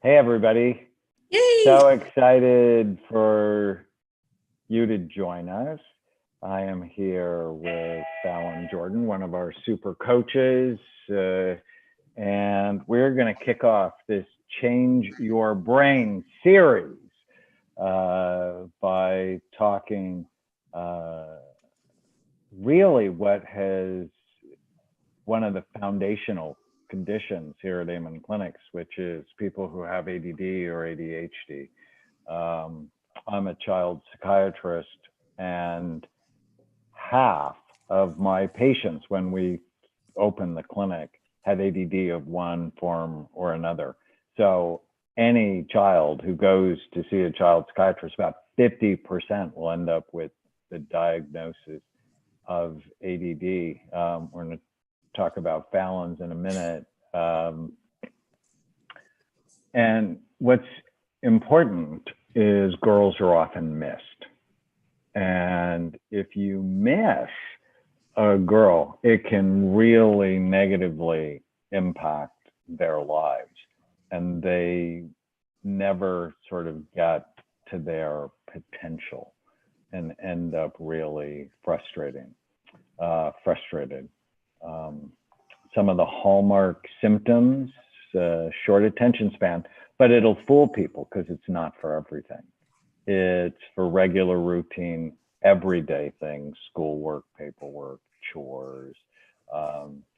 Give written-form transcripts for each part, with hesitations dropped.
Hey, everybody. Yay! So excited for you to join us. I am here with Fallon Jordan, one of our super coaches, and we're going to kick off this Change Your Brain series by talking really what has one of the foundational conditions here at Amen Clinics, which is people who have ADD or ADHD. I'm a child psychiatrist, and half of my patients when we opened the clinic had ADD of one form or another. So any child who goes to see a child psychiatrist, about 50% will end up with the diagnosis of ADD. We're going to talk about Fallon's in a minute. And what's important is girls are often missed. And if you miss a girl, it can really negatively impact their lives. And they never sort of get to their potential and end up really frustrated. Some of the hallmark symptoms, short attention span, but it'll fool people because it's not for everything. It's for regular routine, everyday things, schoolwork, paperwork, chores,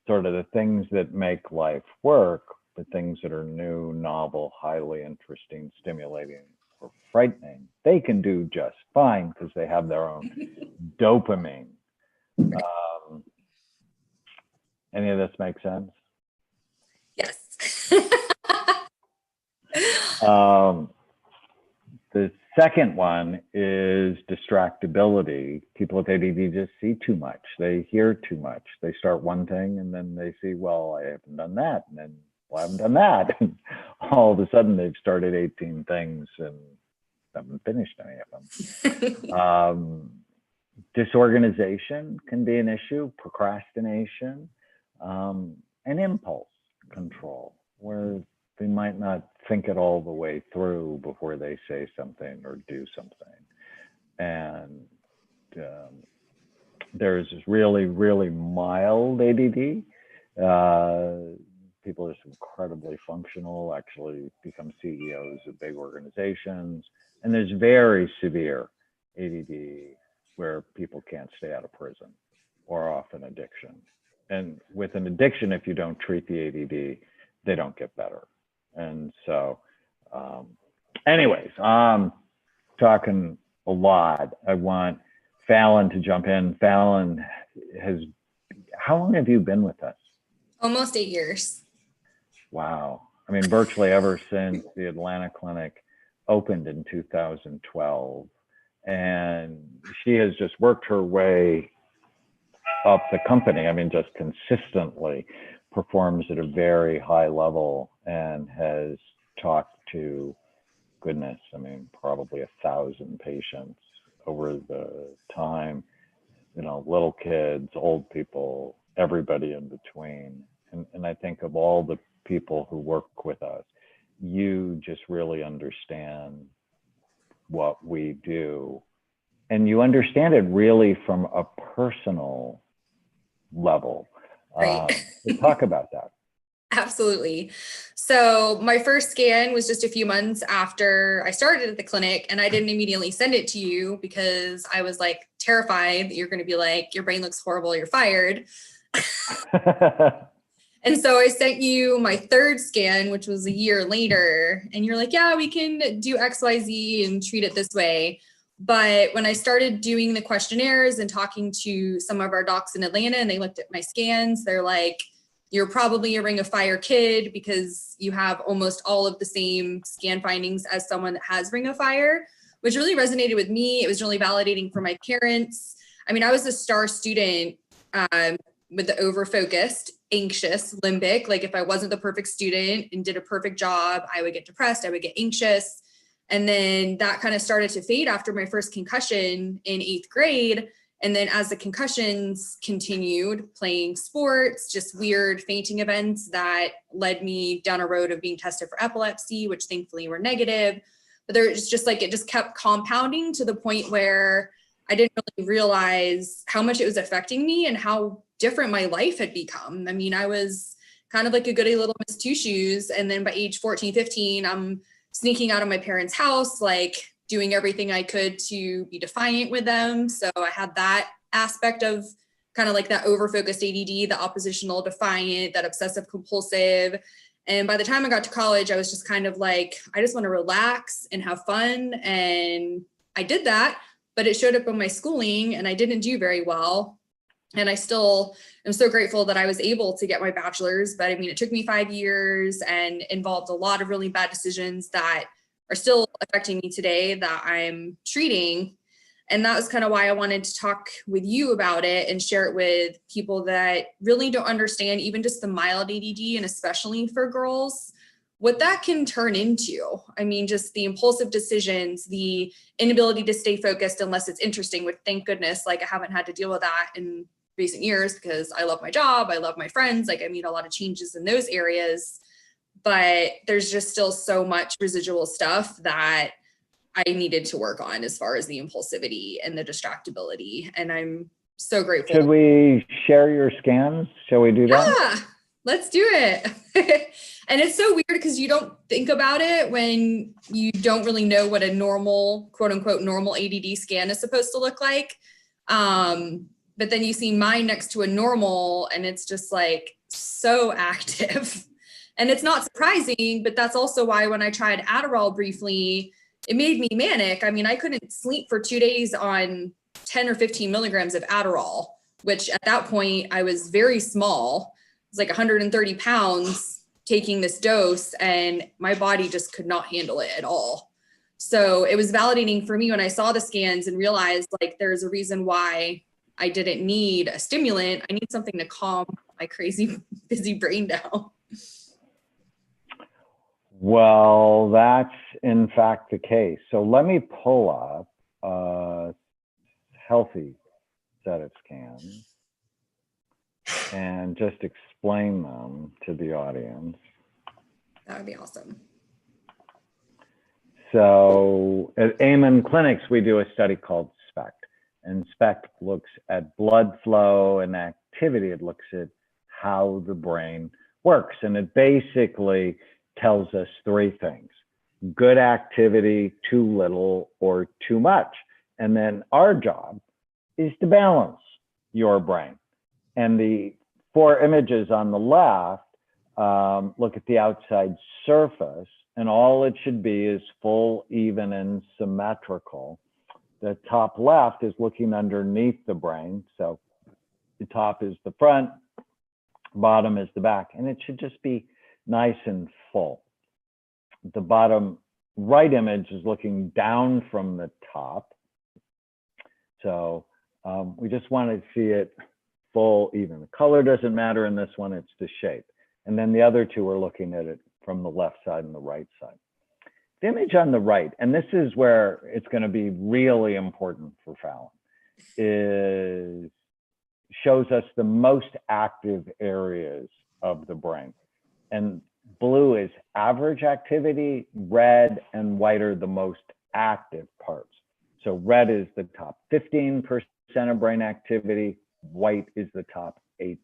sort of the things that make life work, but things that are new, novel, highly interesting, stimulating, or frightening, they can do just fine because they have their own dopamine. Any of this make sense? Yes. The second one is distractibility. People with ADD just see too much. They hear too much. They start one thing and then they see, well, I haven't done that. And then, well, I haven't done that. And all of a sudden they've started 18 things and haven't finished any of them. Disorganization can be an issue, procrastination, and impulse control, where they might not think it all the way through before they say something or do something. And there's really, really mild ADD. People are incredibly functional, actually become CEOs of big organizations. And there's very severe ADD where people can't stay out of prison or off an addiction. And with an addiction, if you don't treat the ADD, they don't get better. And so, anyways, I'm talking a lot. I want Fallon to jump in. Fallon how long have you been with us? Almost 8 years. Wow. I mean, virtually ever since the Atlanta clinic opened in 2012. And she has just worked her way up the company. I mean, just consistently performs at a very high level and has talked to, goodness, I mean, probably 1,000 patients over the time, you know, little kids, old people, everybody in between. And I think of all the people who work with us, you just really understand what we do. And you understand it really from a personal level. Right. Talk about that. Absolutely. So my first scan was just a few months after I started at the clinic, and I didn't immediately send it to you because I was like terrified that you're going to be like, your brain looks horrible, you're fired. And so I sent you my third scan, which was a year later, and you're like, yeah, we can do XYZ and treat it this way. But when I started doing the questionnaires and talking to some of our docs in Atlanta, and they looked at my scans, they're like, you're probably a ring of fire kid because you have almost all of the same scan findings as someone that has ring of fire, which really resonated with me. It was really validating for my parents. I mean, I was a star student with the over-focused, anxious, limbic. Like if I wasn't the perfect student and did a perfect job, I would get depressed, I would get anxious. And then that kind of started to fade after my first concussion in 8th grade. And then as the concussions continued, playing sports, just weird fainting events that led me down a road of being tested for epilepsy, which thankfully were negative. But there's just like, it just kept compounding to the point where I didn't really realize how much it was affecting me and how different my life had become. I mean, I was kind of like a goody little Miss Two Shoes. And then by age 14, 15, I'm sneaking out of my parents' house, like doing everything I could to be defiant with them. So I had that aspect of kind of like that over-focused ADD, the oppositional defiant, that obsessive compulsive. And by the time I got to college, I was just kind of like, I just want to relax and have fun. And I did that, but it showed up in my schooling and I didn't do very well. And I still am so grateful that I was able to get my bachelor's. But I mean, it took me 5 years and involved a lot of really bad decisions that are still affecting me today that I'm treating. And that was kind of why I wanted to talk with you about it and share it with people that really don't understand even just the mild ADD, and especially for girls, what that can turn into. I mean, just the impulsive decisions, the inability to stay focused unless it's interesting, which thank goodness, like I haven't had to deal with that in recent years because I love my job, I love my friends, like I made a lot of changes in those areas, but there's just still so much residual stuff that I needed to work on as far as the impulsivity and the distractibility. And I'm so grateful. Should we share your scans? Shall we do that? Yeah, let's do it. And it's so weird because you don't think about it when you don't really know what a normal, quote unquote, normal ADD scan is supposed to look like. But then you see mine next to a normal and it's just like so active. And it's not surprising, but that's also why when I tried Adderall briefly, it made me manic. I mean, I couldn't sleep for 2 days on 10 or 15 milligrams of Adderall, which at that point I was very small. It was like 130 pounds taking this dose and my body just could not handle it at all. So it was validating for me when I saw the scans and realized like there's a reason why I didn't need a stimulant. I need something to calm my crazy busy brain down. Well, that's in fact the case. So let me pull up a healthy set of scans and just explain them to the audience. That would be awesome. So at Amen Clinics, we do a study called SPECT. And SPECT looks at blood flow and activity. It looks at how the brain works. And it basically tells us three things: good activity, too little, or too much. And then our job is to balance your brain. And the four images on the left look at the outside surface, and all it should be is full, even, and symmetrical. The top left is looking underneath the brain. So the top is the front, bottom is the back, and it should just be nice and full. The bottom right image is looking down from the top. So we just want to see it full, even. The color doesn't matter in this one, it's the shape. And then the other two are looking at it from the left side and the right side. The image on the right, and this is where it's going to be really important for Fallon, shows us the most active areas of the brain. And blue is average activity, red and white are the most active parts. So red is the top 15% of brain activity, white is the top 8%.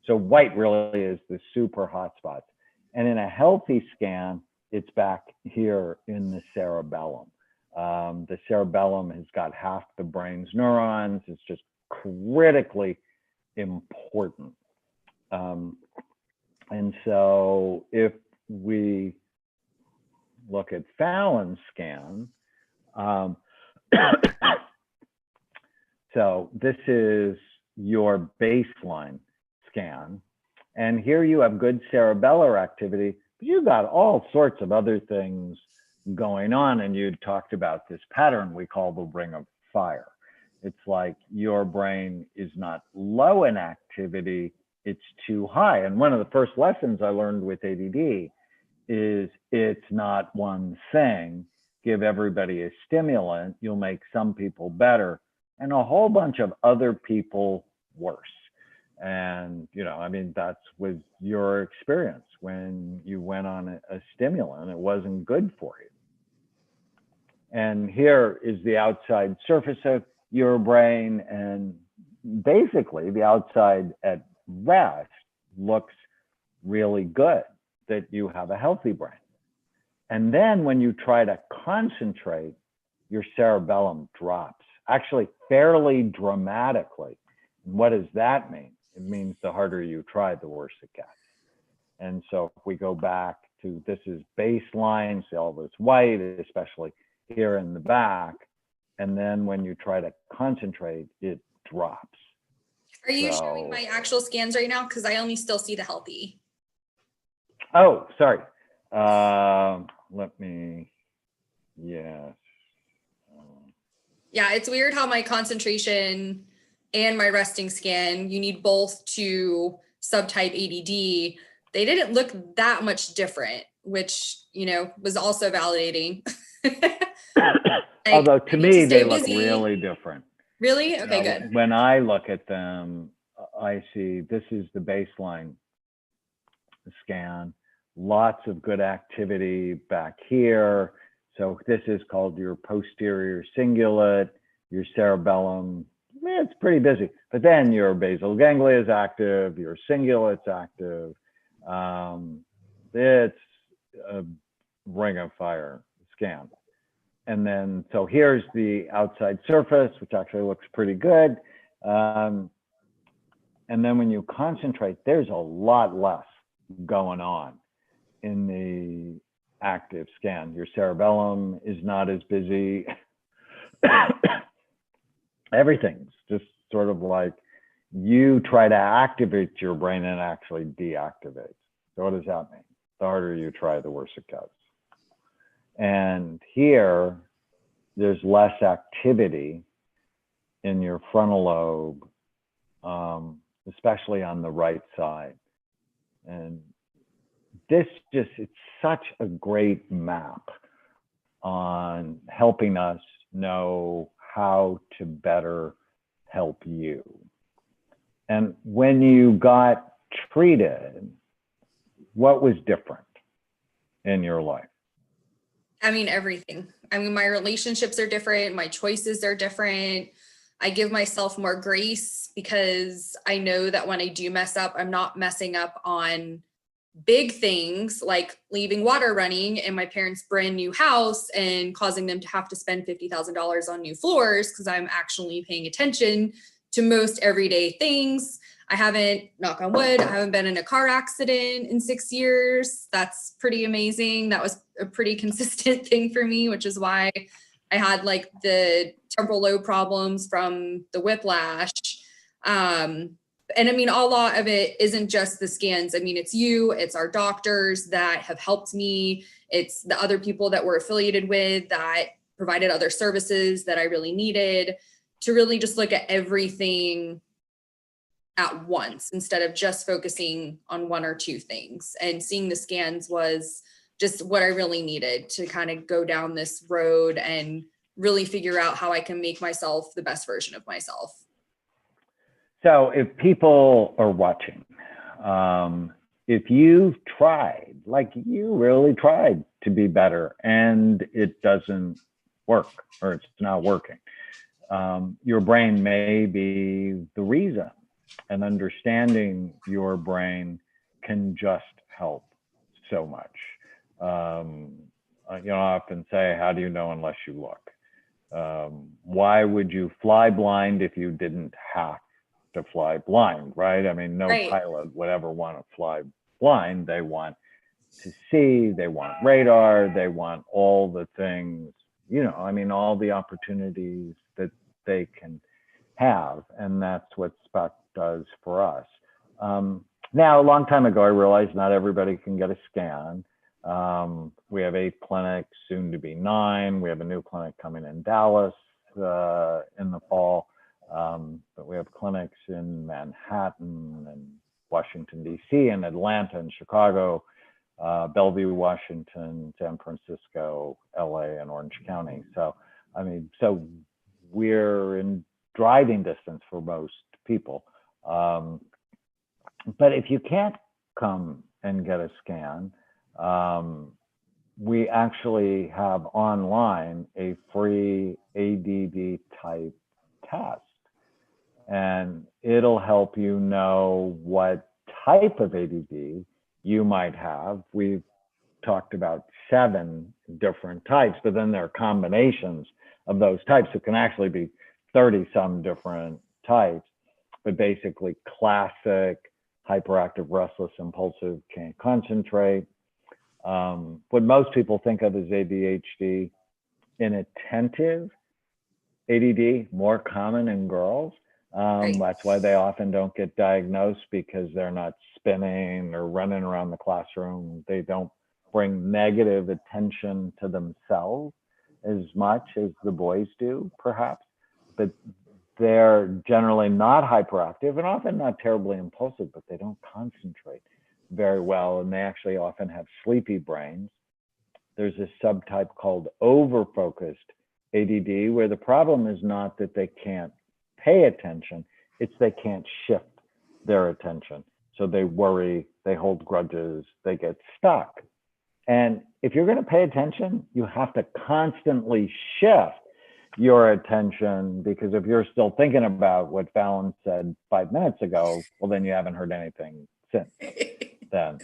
So white really is the super hot spots. And in a healthy scan, it's back here in the cerebellum. The cerebellum has got half the brain's neurons. It's just critically important. And so if we look at Fallon's scan, so this is your baseline scan. And here you have good cerebellar activity, but you've got all sorts of other things going on. And you talked about this pattern we call the ring of fire. It's like your brain is not low in activity, it's too high. And one of the first lessons I learned with ADD is it's not one thing. Give everybody a stimulant, you'll make some people better, and a whole bunch of other people worse. And, you know, I mean, that's with your experience when you went on a stimulant, it wasn't good for you. And here is the outside surface of your brain. And basically the outside at rest looks really good, that you have a healthy brain. And then when you try to concentrate, your cerebellum drops, actually fairly dramatically. And what does that mean? It means the harder you try, the worse it gets. And so if we go back to, this is baseline, see all this white, especially here in the back. And then when you try to concentrate, it drops. Are you showing my actual scans right now? Because I only still see the healthy. Oh, sorry. Let me, yes. Yeah, it's weird how my concentration and my resting scan, you need both to subtype ADD. They didn't look that much different, which, you know, was also validating. Although to me, they look really different. Really? Okay, good. When I look at them, I see this is the baseline scan, lots of good activity back here. So this is called your posterior cingulate, your cerebellum. It's pretty busy, but then your basal ganglia is active, your cingulate's active. It's a ring of fire scan. And then, so here's the outside surface, which actually looks pretty good. And then when you concentrate, there's a lot less going on in the active scan. Your cerebellum is not as busy. Everything's just sort of like you try to activate your brain and actually deactivates. So what does that mean? The harder you try, the worse it gets. And here, there's less activity in your frontal lobe, especially on the right side. And this just, it's such a great map on helping us know how to better help you. And when you got treated, what was different in your life? I mean, everything. I mean, my relationships are different. My choices are different. I give myself more grace because I know that when I do mess up, I'm not messing up on big things like leaving water running in my parents' brand new house and causing them to have to spend $50,000 on new floors because I'm actually paying attention to most everyday things. I haven't, knock on wood, I haven't been in a car accident in 6 years. That's pretty amazing. That was a pretty consistent thing for me, which is why I had like the temporal lobe problems from the whiplash. And I mean, a lot of it isn't just the scans. I mean, it's you, it's our doctors that have helped me. It's the other people that we're affiliated with that provided other services that I really needed, to really just look at everything at once instead of just focusing on one or two things. And seeing the scans was just what I really needed to kind of go down this road and really figure out how I can make myself the best version of myself. So if people are watching, if you've tried, like you really tried to be better and it doesn't work or it's not working, your brain may be the reason, and understanding your brain can just help so much. I often say, how do you know unless you look? Why would you fly blind if you didn't have to fly blind, right? I mean, no pilot would ever want to fly blind. They want to see, they want radar, they want all the things, I mean, all the opportunities that they can have. And that's what SPECT does for us. Now, a long time ago, I realized not everybody can get a scan. We have 8 clinics, soon to be 9. We have a new clinic coming in Dallas in the fall. But we have clinics in Manhattan and Washington, D.C., and Atlanta and Chicago, Bellevue, Washington, San Francisco, LA, and Orange County. So, I mean, so we're in driving distance for most people. But if you can't come and get a scan, we actually have online a free ADD type test, and it'll help you know what type of ADD you might have. We've talked about 7 different types, but then there are combinations of those types. It can actually be 30 some different types, but basically classic hyperactive, restless, impulsive, can't concentrate. What most people think of as ADHD, inattentive ADD, more common in girls. That's why they often don't get diagnosed, because they're not spinning or running around the classroom. They don't bring negative attention to themselves as much as the boys do, perhaps. But they're generally not hyperactive and often not terribly impulsive, but they don't concentrate very well. And they actually often have sleepy brains. There's a subtype called overfocused ADD, where the problem is not that they can't pay attention, it's they can't shift their attention. So they worry, they hold grudges, they get stuck. And if you're going to pay attention, you have to constantly shift your attention, because if you're still thinking about what Fallon said 5 minutes ago, well, then you haven't heard anything since then.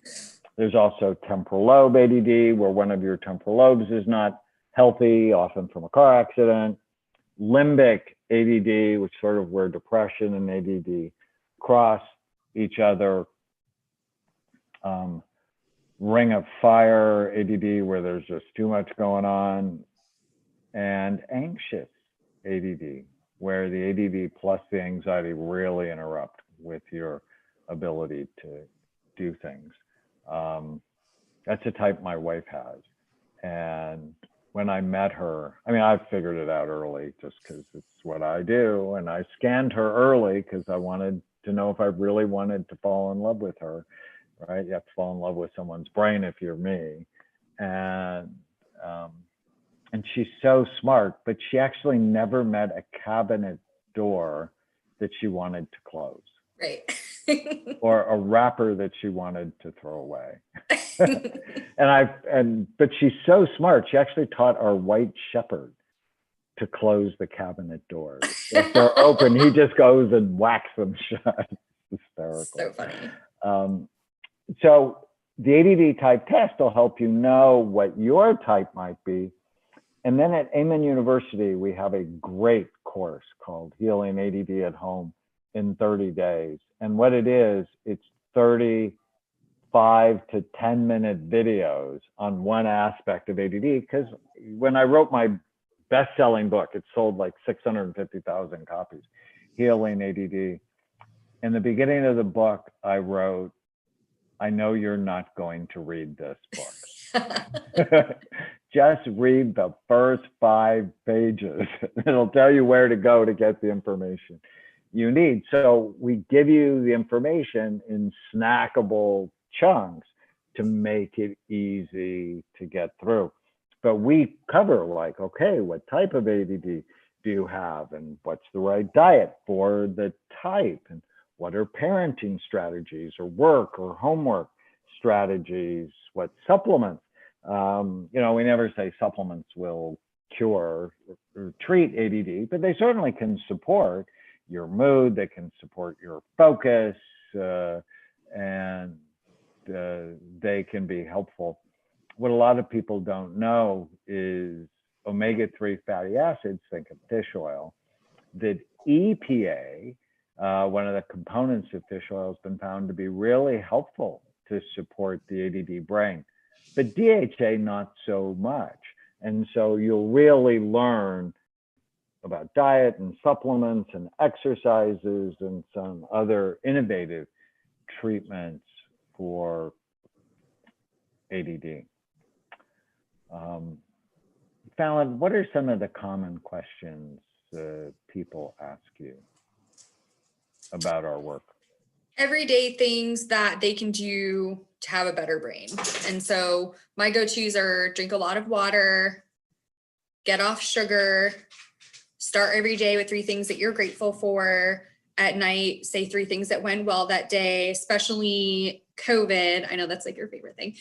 There's also temporal lobe ADD, where one of your temporal lobes is not healthy, often from a car accident. Limbic ADD, which is sort of where depression and ADD cross each other. Ring of fire ADD, where there's just too much going on. And anxious ADD, where the ADD plus the anxiety really interrupt with your ability to do things. That's a type my wife has. And when I met her, I mean, I figured it out early just because it's what I do. And I scanned her early because I wanted to know if I really wanted to fall in love with her, right? You have to fall in love with someone's brain if you're me. And she's so smart, but she actually never met a cabinet door that she wanted to close. Right. Or a wrapper that she wanted to throw away. But she's so smart. She actually taught our white shepherd to close the cabinet doors. If they're open, he just goes and whacks them shut. Hysterical. So funny. So the ADD type test will help you know what your type might be. And then at Amen University, we have a great course called Healing ADD at Home in 30 days. And what it is, it's 35 to 10-minute videos on one aspect of ADD. Because when I wrote my best-selling book, it sold like 650,000 copies, Healing ADD. In the beginning of the book, I wrote, I know you're not going to read this book. Just read the first 5 pages. It'll tell you where to go to get the information you need. So we give you the information in snackable chunks to make it easy to get through. But we cover like, okay, what type of ADD do you have? And what's the right diet for the type? And what are parenting strategies or work or homework strategies? What supplements? We never say supplements will cure or treat ADD, but they certainly can support your mood. They can support your focus, and they can be helpful. What a lot of people don't know is omega-3 fatty acids, think of fish oil, that EPA, one of the components of fish oil, has been found to be really helpful to support the ADD brain, but DHA not so much. And so you'll really learn about diet and supplements and exercises and some other innovative treatments for ADD. Fallon, what are some of the common questions people ask you about our work? Everyday things that they can do to have a better brain. And so my go-tos are drink a lot of water, get off sugar, start every day with 3 things that you're grateful for. At night, say 3 things that went well that day, especially COVID. I know that's like your favorite thing.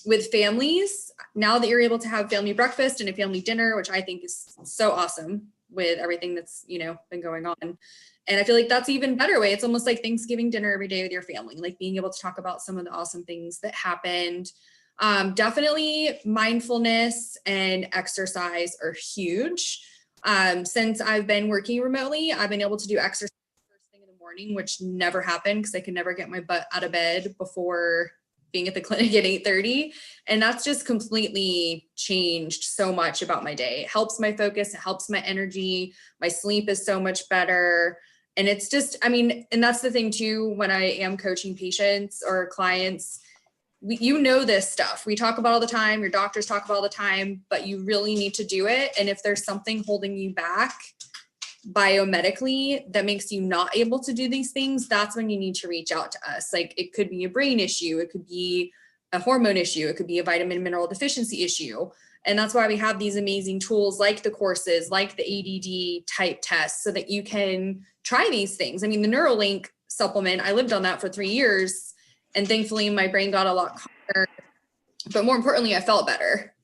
With families, now that you're able to have family breakfast and a family dinner, which I think is so awesome with everything that's, been going on. And I feel like that's even better way. It's almost like Thanksgiving dinner every day with your family, like being able to talk about some of the awesome things that happened. Definitely mindfulness and exercise are huge. Since I've been working remotely, I've been able to do exercise first thing in the morning, which never happened because I could never get my butt out of bed before being at the clinic at 8:30. And that's just completely changed so much about my day. It helps my focus. It helps my energy. My sleep is so much better. And it's just, and that's the thing too, when I am coaching patients or clients, this stuff we talk about all the time, your doctors talk about all the time, but you really need to do it. And if there's something holding you back biomedically that makes you not able to do these things, that's when you need to reach out to us. Like it could be a brain issue, it could be a hormone issue, it could be a vitamin mineral deficiency issue. And that's why we have these amazing tools like the courses, like the ADD type tests, so that you can try these things. The Neuralink supplement, I lived on that for 3 years. And thankfully my brain got a lot calmer, but more importantly, I felt better.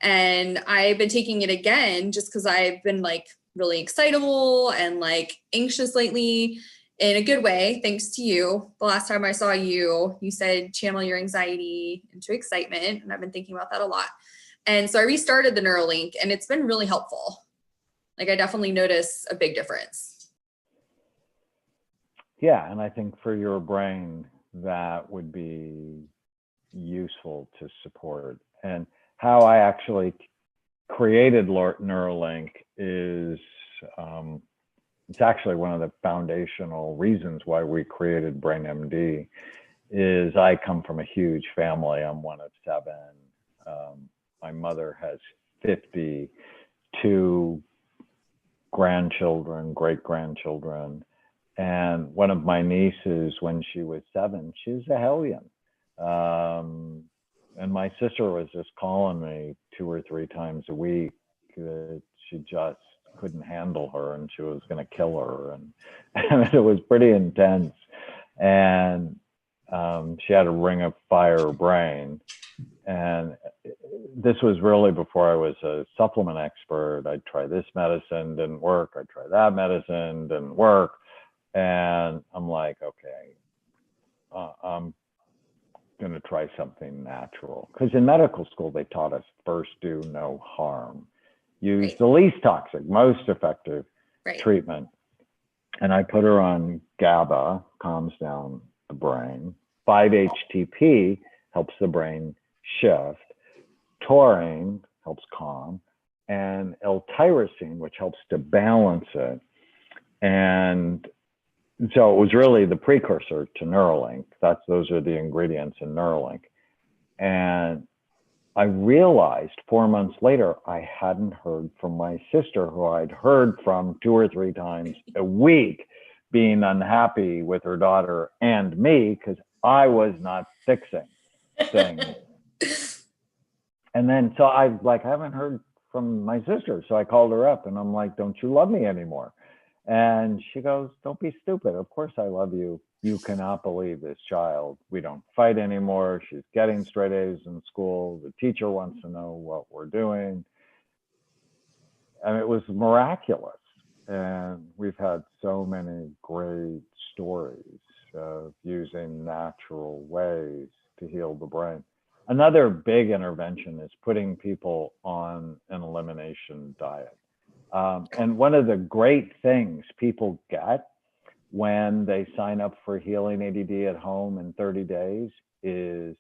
And I've been taking it again, just because I've been like really excitable and like anxious lately in a good way. Thanks to you. The last time I saw you, you said, channel your anxiety into excitement. And I've been thinking about that a lot. And so I restarted the Neuralink and it's been really helpful. Like I definitely notice a big difference. Yeah. And I think for your brain, that would be useful to support. And how I actually created Neuralink is, it's actually one of the foundational reasons why we created BrainMD. Is I come from a huge family. I'm one of 7. My mother has 52 grandchildren, great-grandchildren. And one of my nieces, when she was 7, she was a hellion. And my sister was just calling me 2 or 3 times a week that she just couldn't handle her and she was going to kill her. And it was pretty intense. And she had a ring of fire brain. And this was really before I was a supplement expert. I'd try this medicine, didn't work. I'd try that medicine, didn't work. And I'm like, okay, I'm going to try something natural. Because in medical school, they taught us first do no harm. Use the least toxic, most effective treatment. And I put her on GABA, calms down the brain. 5-HTP helps the brain shift. Taurine helps calm. And L-tyrosine, which helps to balance it. And so it was really the precursor to Neuralink. Those are the ingredients in Neuralink. And I realized 4 months later, I hadn't heard from my sister, who I'd heard from 2 or 3 times a week, being unhappy with her daughter and me because I was not fixing things. And then, so I haven't heard from my sister. So I called her up and I'm like, don't you love me anymore? And she goes, don't be stupid. Of course I love you. You cannot believe this child. We don't fight anymore. She's getting straight A's in school. The teacher wants to know what we're doing. And it was miraculous. And we've had so many great stories of using natural ways to heal the brain. Another big intervention is putting people on an elimination diet. And one of the great things people get when they sign up for Healing ADD at Home in 30 days is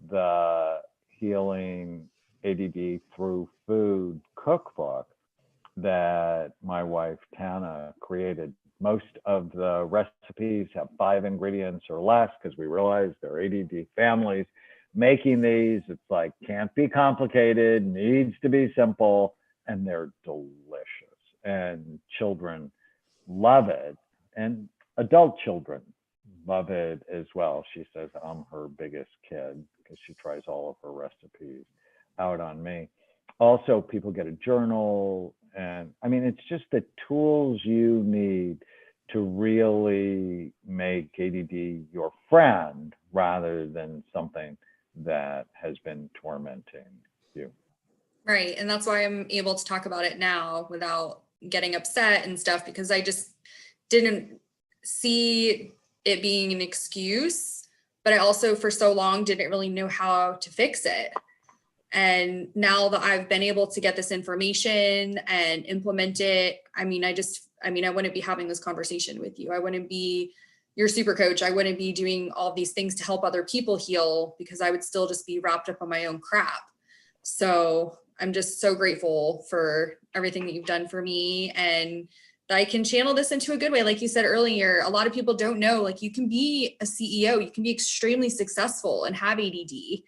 the Healing ADD Through Food cookbook that my wife Tana created. Most of the recipes have 5 ingredients or less because we realize they're ADD families making these. It's like, can't be complicated, needs to be simple, and they're delicious. And children love it. And adult children love it as well. She says I'm her biggest kid because she tries all of her recipes out on me. Also, people get a journal And I mean, it's just the tools you need to really make ADD your friend rather than something that has been tormenting you. Right. And that's why I'm able to talk about it now without getting upset and stuff, because I just didn't see it being an excuse, but I also for so long didn't really know how to fix it. And now that I've been able to get this information and implement it, I mean, I wouldn't be having this conversation with you. I wouldn't be your super coach. I wouldn't be doing all these things to help other people heal, because I would still just be wrapped up on my own crap. So I'm just so grateful for everything that you've done for me, and that I can channel this into a good way. Like you said earlier, a lot of people don't know, like, you can be a CEO, you can be extremely successful and have ADD.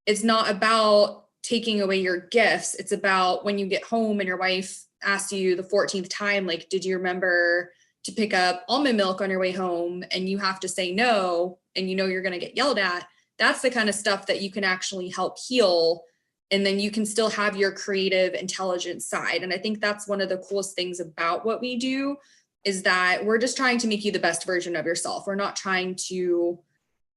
It's not about taking away your gifts. It's about when you get home and your wife asks you the 14th time, like, did you remember to pick up almond milk on your way home? And you have to say no, and you know you're going to get yelled at. That's the kind of stuff that you can actually help heal. And then you can still have your creative intelligence side. And I think that's one of the coolest things about what we do, is that we're just trying to make you the best version of yourself. We're not trying to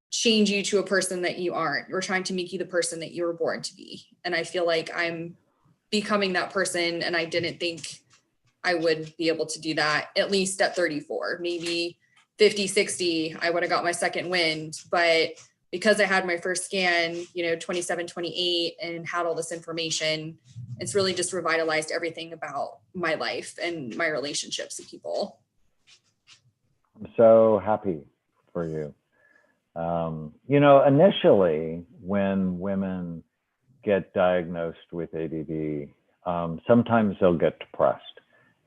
change you to a person that you aren't. We're trying to make you the person that you were born to be. And I feel like I'm becoming that person. And I didn't think I would be able to do that, at least at 34, maybe 50, 60, I would have got my second wind. But because I had my first scan, 27, 28, and had all this information, it's really just revitalized everything about my life and my relationships with people. I'm so happy for you. Initially, when women get diagnosed with ADD, sometimes they'll get depressed.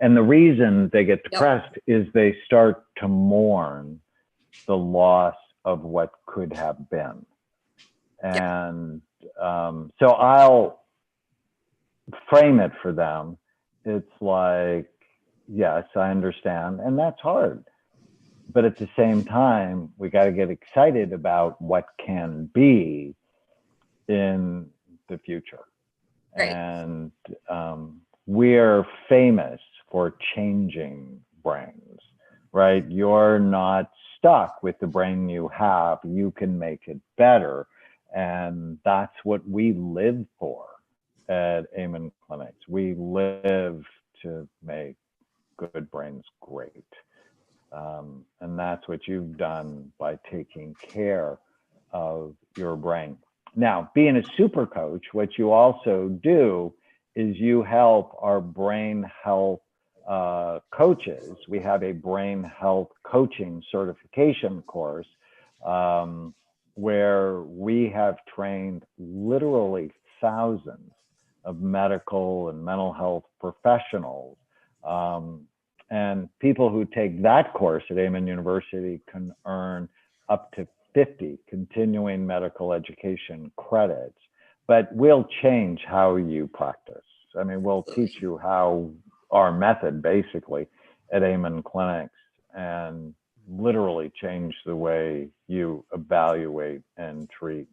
And the reason they get depressed is they start to mourn the loss of what could have been. And so I'll frame it for them. It's like, yes, I understand. And that's hard. But at the same time, we got to get excited about what can be in the future. Right. And we're famous for changing brains, right? You're not stuck with the brain you have. You can make it better. And that's what we live for at Amen Clinics. We live to make good brains great. And that's what you've done by taking care of your brain. Now, being a super coach, what you also do is you help our brain health coaches. We have a brain health coaching certification course where we have trained literally thousands of medical and mental health professionals. And people who take that course at Amen University can earn up to 50 continuing medical education credits. But we'll change how you practice. I mean, we'll teach you how our method basically at Amen Clinics, and literally change the way you evaluate and treat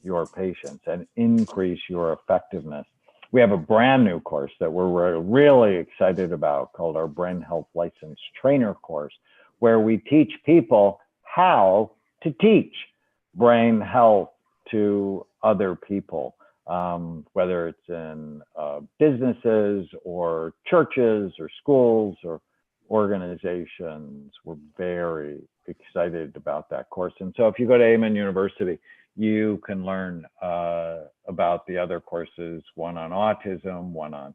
your patients and increase your effectiveness. We have a brand new course that we're really excited about called our Brain Health Licensed Trainer course, where we teach people how to teach brain health to other people, whether it's in businesses or churches or schools or organizations. We're very excited about that course. And so if you go to Amen University, you can learn about the other courses, one on autism, one on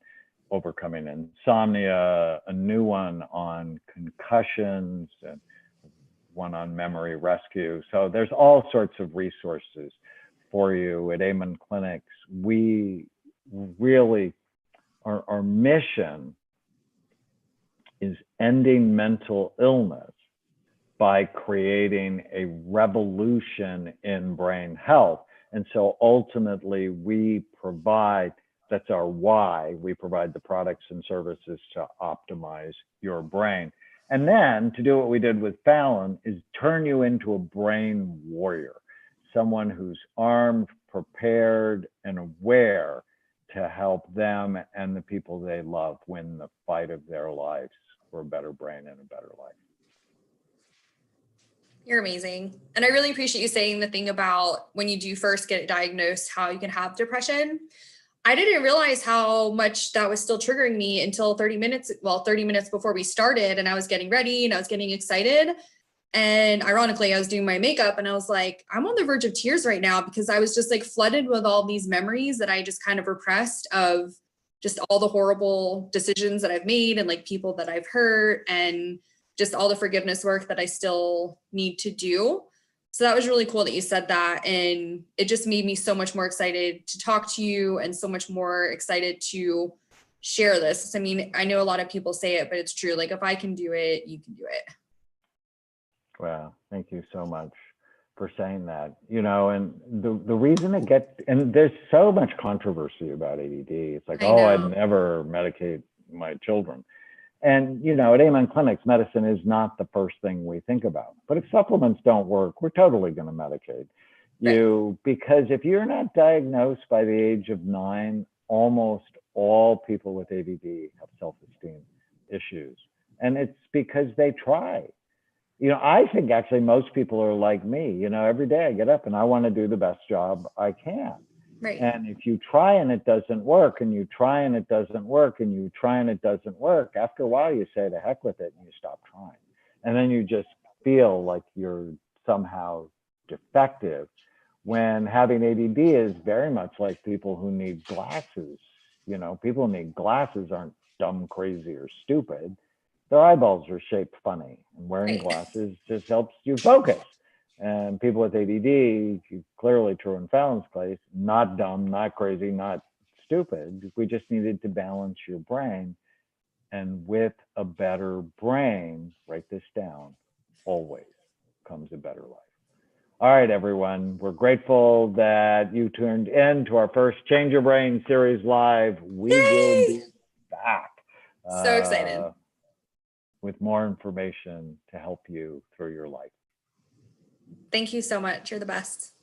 overcoming insomnia, a new one on concussions, and one on memory rescue. So there's all sorts of resources for you at Amen Clinics. We really, our mission is ending mental illness by creating a revolution in brain health. And so ultimately we provide, that's our why, we provide the products and services to optimize your brain. And then to do what we did with Fallon is turn you into a brain warrior, someone who's armed, prepared, and aware to help them and the people they love win the fight of their lives for a better brain and a better life. You're amazing. And I really appreciate you saying the thing about when you do first get diagnosed, how you can have depression. I didn't realize how much that was still triggering me until 30 minutes before we started, and I was getting ready and I was getting excited. And ironically, I was doing my makeup and I was like, I'm on the verge of tears right now because I was just like flooded with all these memories that I just kind of repressed of just all the horrible decisions that I've made and like people that I've hurt and just all the forgiveness work that I still need to do. So that was really cool that you said that. And it just made me so much more excited to talk to you and so much more excited to share this. I mean, I know a lot of people say it, but it's true. Like if I can do it, you can do it. Wow, thank you so much for saying that. You know, and the reason it gets, and there's so much controversy about ADD. It's like, oh, I'd never medicate my children. And, you know, at Amen Clinics, medicine is not the first thing we think about. But if supplements don't work, we're totally going to medicate you, because if you're not diagnosed by the age of 9, almost all people with ADD have self-esteem issues. And it's because they try. You know, I think actually most people are like me. You know, every day I get up and I want to do the best job I can. Right. And if you try and it doesn't work, and you try and it doesn't work, and you try and it doesn't work, after a while you say to heck with it and you stop trying. And then you just feel like you're somehow defective, when having ADD is very much like people who need glasses. You know, people who need glasses aren't dumb, crazy, or stupid. Their eyeballs are shaped funny, and wearing glasses just helps you focus. And people with ADD, clearly true in Fallon's case, not dumb, not crazy, not stupid. We just needed to balance your brain. And with a better brain, write this down, always comes a better life. All right, everyone. We're grateful that you tuned in to our first Change Your Brain series live. We will be back. So excited. With more information to help you through your life. Thank you so much. You're the best.